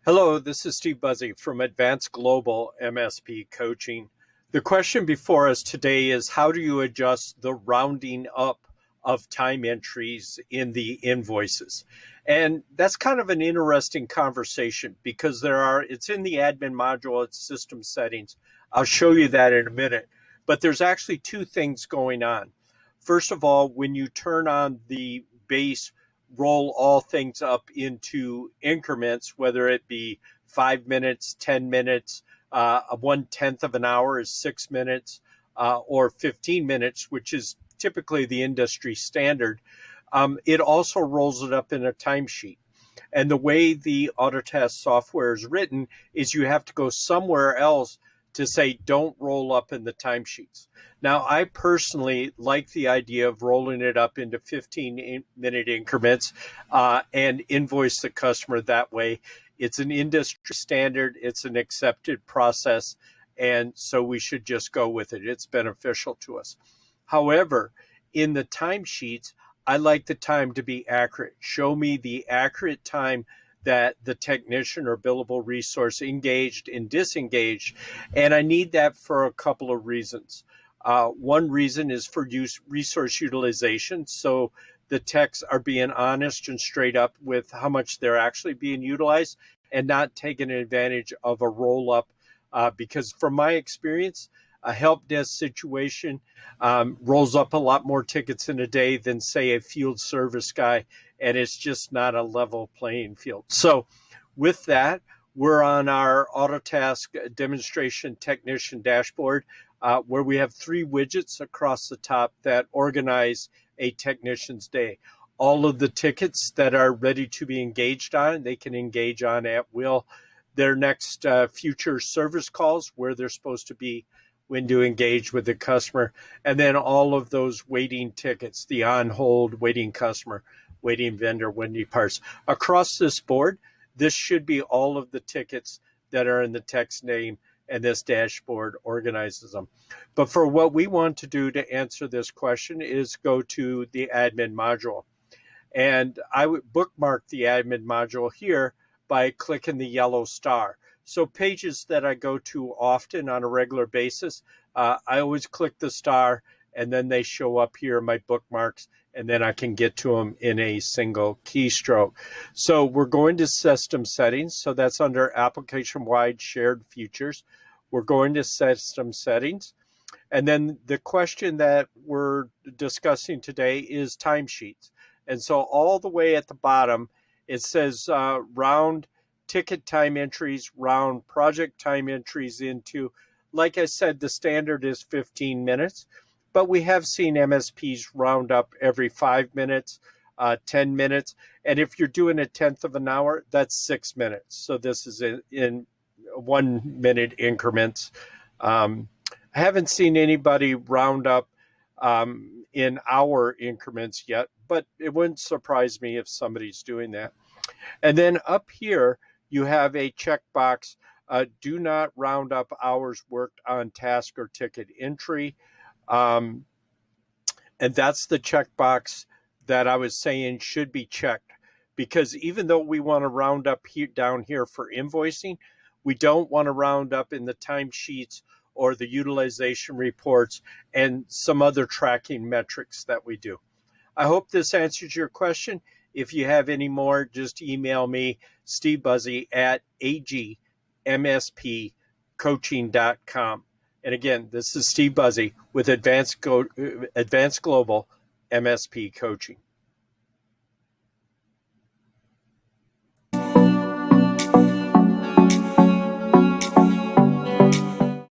Hello, this is Steve Buzzy from Advanced Global MSP Coaching. The question before us today is how do you adjust the rounding up of time entries in the invoices? And that's kind of an interesting conversation because it's in the admin module, it's system settings. I'll show you that in a minute. But there's actually two things going on. First of all, when you turn on the base roll all things up into increments, whether it be 5 minutes, 10 minutes, 1/10 of an hour is 6 minutes, or 15 minutes, which is typically the industry standard. It also rolls it up in a timesheet. And the way the Autotask software is written is you have to go somewhere else to say, don't roll up in the timesheets. Now, I personally like the idea of rolling it up into 15-minute increments and invoice the customer that way. It's an industry standard. It's an accepted process. And so we should just go with it. It's beneficial to us. However, in the timesheets, I like the time to be accurate. Show me the accurate time that the technician or billable resource engaged and disengaged. And I need that for a couple of reasons. One reason is for resource utilization. So the techs are being honest and straight up with how much they're actually being utilized and not taking advantage of a roll up. Because from my experience, a help desk situation rolls up a lot more tickets in a day than, say, a field service guy, and it's just not a level playing field. So with that, we're on our Autotask demonstration technician dashboard where we have 3 widgets across the top that organize a technician's day. All of the tickets that are ready to be engaged on, they can engage on at will. Their next future service calls where they're supposed to be when to engage with the customer, and then all of those waiting tickets, the on-hold, waiting customer, waiting vendor, when departs. Across this board, this should be all of the tickets that are in the text name, and this dashboard organizes them. But for what we want to do to answer this question is go to the admin module. And I would bookmark the admin module here by clicking the yellow star. So pages that I go to often on a regular basis, I always click the star and then they show up here in my bookmarks and then I can get to them in a single keystroke. So we're going to system settings. So that's under application-wide shared features. We're going to system settings. And then the question that we're discussing today is timesheets. And so all the way at the bottom, it says round ticket time entries, round project time entries into, like I said, the standard is 15 minutes, but we have seen MSPs round up every 5 minutes, 10 minutes. And if you're doing 1/10 of an hour, that's 6 minutes. So this is in 1 minute increments. I haven't seen anybody round up in hour increments yet, but it wouldn't surprise me if somebody's doing that. And then up here, you have a checkbox, do not round up hours worked on task or ticket entry. And that's the checkbox that I was saying should be checked. Because even though we want to round up down here for invoicing, we don't want to round up in the timesheets or the utilization reports and some other tracking metrics that we do. I hope this answers your question. If you have any more, just email me, stevebuzzy@agmspcoaching.com. And again, this is Steve Buzzy with Advanced Global MSP Coaching.